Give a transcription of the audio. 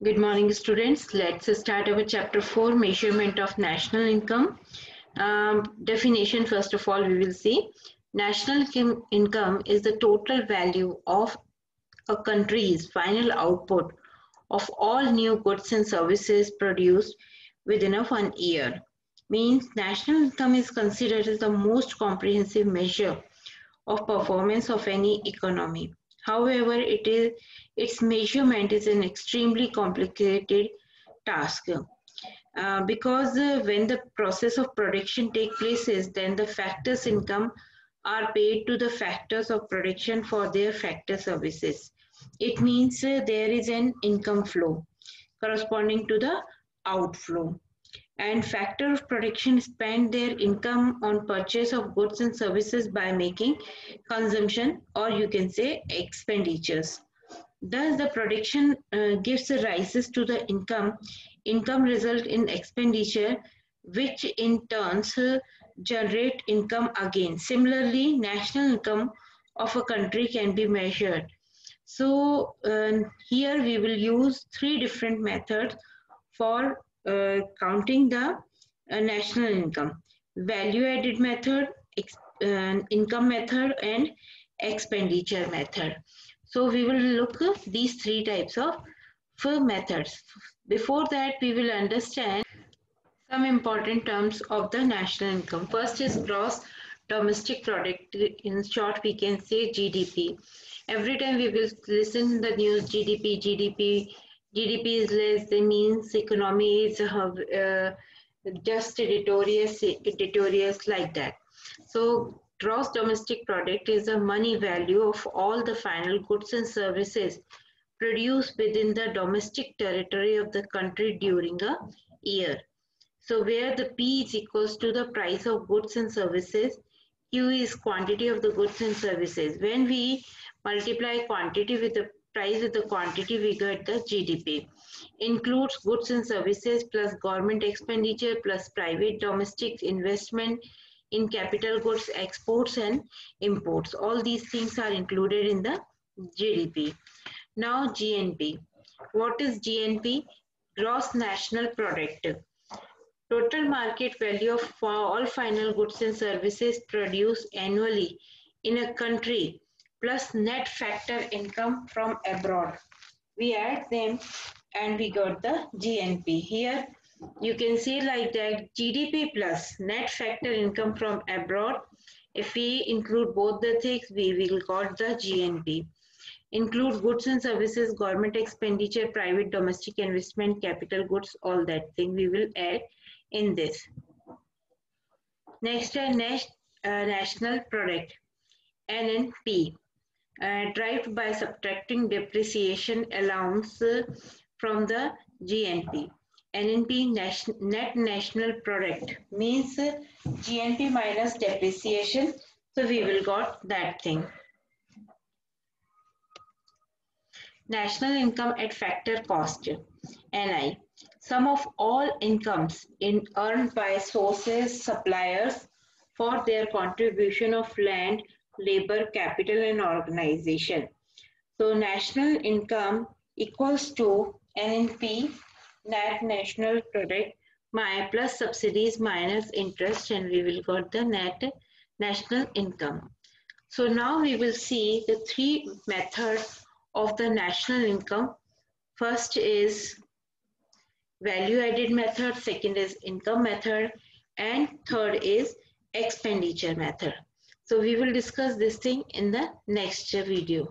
Good morning, students. Let's start our chapter 4, measurement of national income. Definition, first of all, we will see. National income is the total value of a country's final output of all new goods and services produced within a 1 year. Means national income is considered as the most comprehensive measure of performance of any economy. However, its measurement is an extremely complicated task because when the process of production takes place, then the factors income are paid to the factors of production for their factor services. It means there is an income flow corresponding to the outflow, and factor of production spend their income on purchase of goods and services by making consumption, or you can say expenditures. Thus the production gives rises to the income result in expenditure, which in turns generate income again. Similarly, national income of a country can be measured. So here we will use three different methods for counting the national income: value added method, income method, and expenditure method. So we will look at these three types of methods. Before that, we will understand some important terms of the national income. First is gross domestic product. In short, we can say GDP. Every time we will listen to the news, GDP is less. That means economy is just editorials like that. So gross domestic product is the money value of all the final goods and services produced within the domestic territory of the country during a year. So where the P is equals to the price of goods and services, Q is quantity of the goods and services. When we multiply quantity with the price with the quantity, we get the GDP. Includes goods and services plus government expenditure plus private domestic investment in capital goods, exports and imports. All these things are included in the GDP. Now GNP. What is GNP? Gross National Product. Total market value of all final goods and services produced annually in a country plus net factor income from abroad. We add them and we got the GNP. Here you can see like that GDP plus net factor income from abroad. If we include both the things, we will got the GNP. Include goods and services, government expenditure, private domestic investment, capital goods, all that thing we will add in this. Next, national product, NNP, derived by subtracting depreciation allowance from the GNP. NNP, net national product, means GNP minus depreciation. So we will got that thing. National income at factor cost, NI. Sum of all incomes earned by sources, suppliers for their contribution of land, labor, capital and organization. So national income equals to NNP, net national product, plus subsidies minus interest, and we will got the net national income. So now we will see the three methods of the national income. First is value added method, second is income method, and third is expenditure method. So we will discuss this thing in the next video.